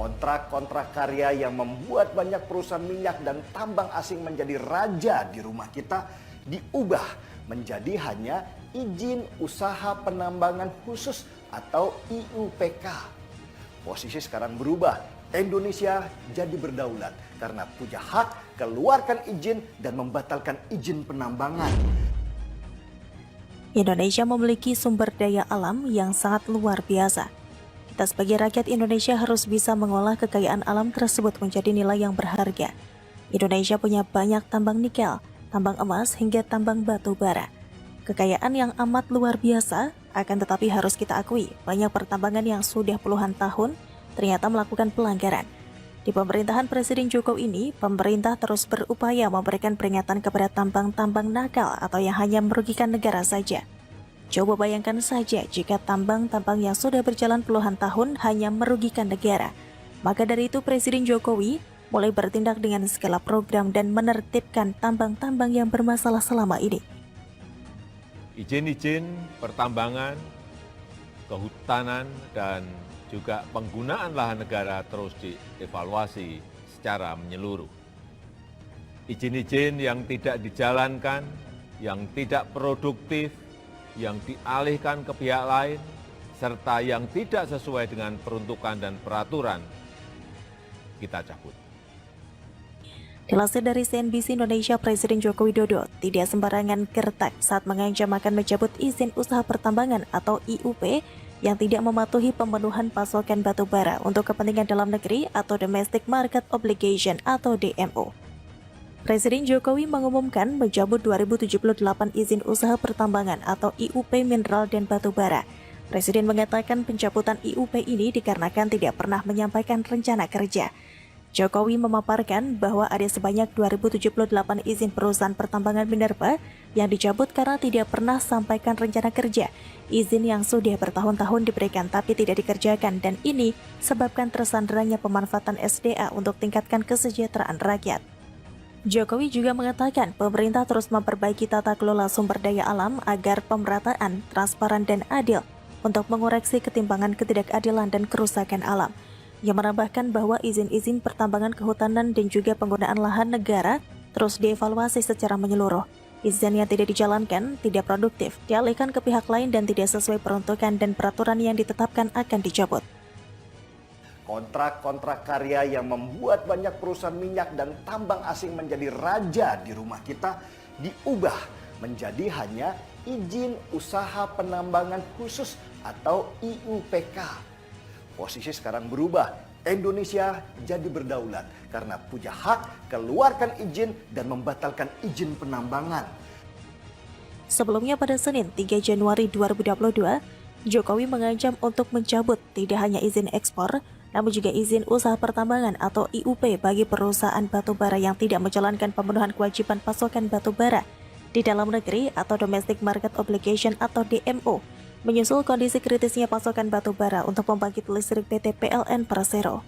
Kontrak-kontrak karya yang membuat banyak perusahaan minyak dan tambang asing menjadi raja di rumah kita diubah menjadi hanya izin usaha penambangan khusus atau IUPK. Posisi sekarang berubah, Indonesia jadi berdaulat karena punya hak keluarkan izin dan membatalkan izin penambangan. Indonesia memiliki sumber daya alam yang sangat luar biasa. Kita sebagai rakyat Indonesia harus bisa mengolah kekayaan alam tersebut menjadi nilai yang berharga. Indonesia punya banyak tambang nikel, tambang emas hingga tambang batu bara. Kekayaan yang amat luar biasa, akan tetapi harus kita akui banyak pertambangan yang sudah puluhan tahun ternyata melakukan pelanggaran. Di pemerintahan Presiden Jokowi ini, pemerintah terus berupaya memberikan peringatan kepada tambang-tambang nakal atau yang hanya merugikan negara saja. Coba bayangkan saja jika tambang-tambang yang sudah berjalan puluhan tahun hanya merugikan negara. Maka dari itu Presiden Jokowi mulai bertindak dengan segala program dan menertibkan tambang-tambang yang bermasalah selama ini. Izin-izin pertambangan, kehutanan, dan juga penggunaan lahan negara terus dievaluasi secara menyeluruh. Izin-izin yang tidak dijalankan, yang tidak produktif, yang dialihkan ke pihak lain, serta yang tidak sesuai dengan peruntukan dan peraturan, kita cabut. Dilansir dari CNBC Indonesia, Presiden Joko Widodo tidak sembarangan gertak saat mengancam akan mencabut izin usaha pertambangan atau IUP yang tidak mematuhi pemenuhan pasokan batu bara untuk kepentingan dalam negeri atau Domestic Market Obligation atau DMO. Presiden Jokowi mengumumkan mencabut 2078 izin usaha pertambangan atau IUP mineral dan batu bara. Presiden mengatakan pencabutan IUP ini dikarenakan tidak pernah menyampaikan rencana kerja. Jokowi memaparkan bahwa ada sebanyak 2078 izin perusahaan pertambangan minerba yang dicabut karena tidak pernah sampaikan rencana kerja. Izin yang sudah bertahun-tahun diberikan tapi tidak dikerjakan dan ini sebabkan tersandaranya pemanfaatan SDA untuk tingkatkan kesejahteraan rakyat. Jokowi juga mengatakan pemerintah terus memperbaiki tata kelola sumber daya alam agar pemerataan, transparan dan adil untuk mengoreksi ketimpangan ketidakadilan dan kerusakan alam. Ia menambahkan bahwa izin-izin pertambangan kehutanan dan juga penggunaan lahan negara terus dievaluasi secara menyeluruh. Izin yang tidak dijalankan, tidak produktif, dialihkan ke pihak lain dan tidak sesuai peruntukan dan peraturan yang ditetapkan akan dicabut. Kontrak-kontrak karya yang membuat banyak perusahaan minyak dan tambang asing menjadi raja di rumah kita diubah menjadi hanya izin usaha penambangan khusus atau IUPK. Posisi sekarang berubah, Indonesia jadi berdaulat karena punya hak keluarkan izin dan membatalkan izin penambangan. Sebelumnya pada Senin 3 Januari 2022, Jokowi mengancam untuk mencabut tidak hanya izin ekspor, namun juga izin usaha pertambangan atau IUP bagi perusahaan batubara yang tidak menjalankan pemenuhan kewajiban pasokan batubara di dalam negeri atau Domestic Market Obligation atau DMO, menyusul kondisi kritisnya pasokan batubara untuk pembangkit listrik PT PLN Persero.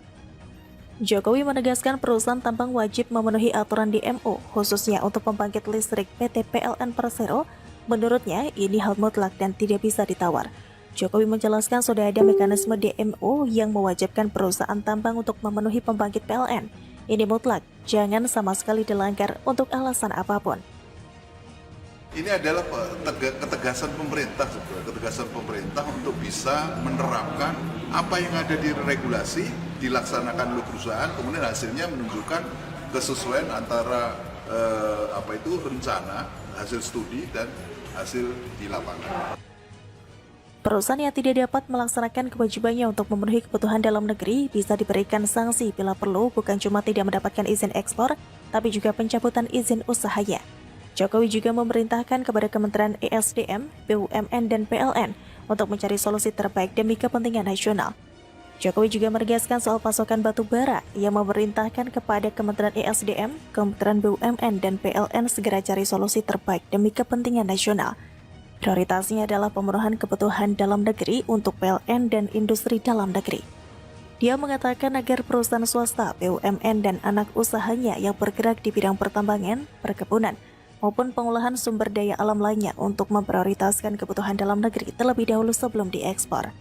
Jokowi menegaskan perusahaan tambang wajib memenuhi aturan DMO, khususnya untuk pembangkit listrik PT PLN Persero. Menurutnya, ini hal mutlak dan tidak bisa ditawar. Jokowi menjelaskan sudah ada mekanisme DMO yang mewajibkan perusahaan tambang untuk memenuhi pembangkit PLN. Ini mutlak, jangan sama sekali dilanggar untuk alasan apapun. Ini adalah ketegasan pemerintah untuk bisa menerapkan apa yang ada di regulasi, dilaksanakan oleh perusahaan, kemudian hasilnya menunjukkan kesesuaian antara rencana, hasil studi dan hasil di lapangan. Perusahaan yang tidak dapat melaksanakan kewajibannya untuk memenuhi kebutuhan dalam negeri bisa diberikan sanksi bila perlu, bukan cuma tidak mendapatkan izin ekspor, tapi juga pencabutan izin usahanya. Jokowi juga memerintahkan kepada Kementerian ESDM, BUMN, dan PLN untuk mencari solusi terbaik demi kepentingan nasional. Jokowi juga menegaskan soal pasokan batu bara yang memerintahkan kepada Kementerian ESDM, Kementerian BUMN, dan PLN segera cari solusi terbaik demi kepentingan nasional. Prioritasnya adalah pemenuhan kebutuhan dalam negeri untuk PLN dan industri dalam negeri. Dia mengatakan agar perusahaan swasta, BUMN, dan anak usahanya yang bergerak di bidang pertambangan, perkebunan, maupun pengolahan sumber daya alam lainnya untuk memprioritaskan kebutuhan dalam negeri terlebih dahulu sebelum diekspor.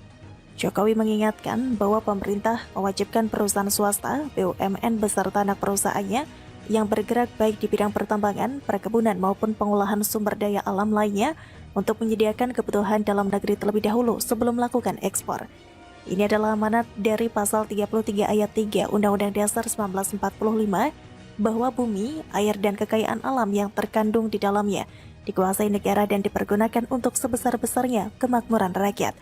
Jokowi mengingatkan bahwa pemerintah mewajibkan perusahaan swasta, BUMN beserta anak perusahaannya yang bergerak baik di bidang pertambangan, perkebunan maupun pengolahan sumber daya alam lainnya untuk menyediakan kebutuhan dalam negeri terlebih dahulu sebelum melakukan ekspor. Ini adalah amanat dari pasal 33 ayat 3 Undang-Undang Dasar 1945 bahwa bumi, air, dan kekayaan alam yang terkandung di dalamnya dikuasai negara dan dipergunakan untuk sebesar-besarnya kemakmuran rakyat.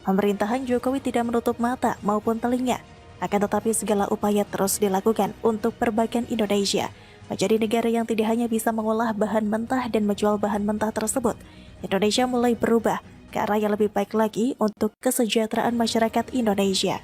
Pemerintahan Jokowi tidak menutup mata maupun telinga, akan tetapi segala upaya terus dilakukan untuk perbaikan Indonesia menjadi negara yang tidak hanya bisa mengolah bahan mentah dan menjual bahan mentah tersebut. Indonesia mulai berubah ke arah yang lebih baik lagi untuk kesejahteraan masyarakat Indonesia.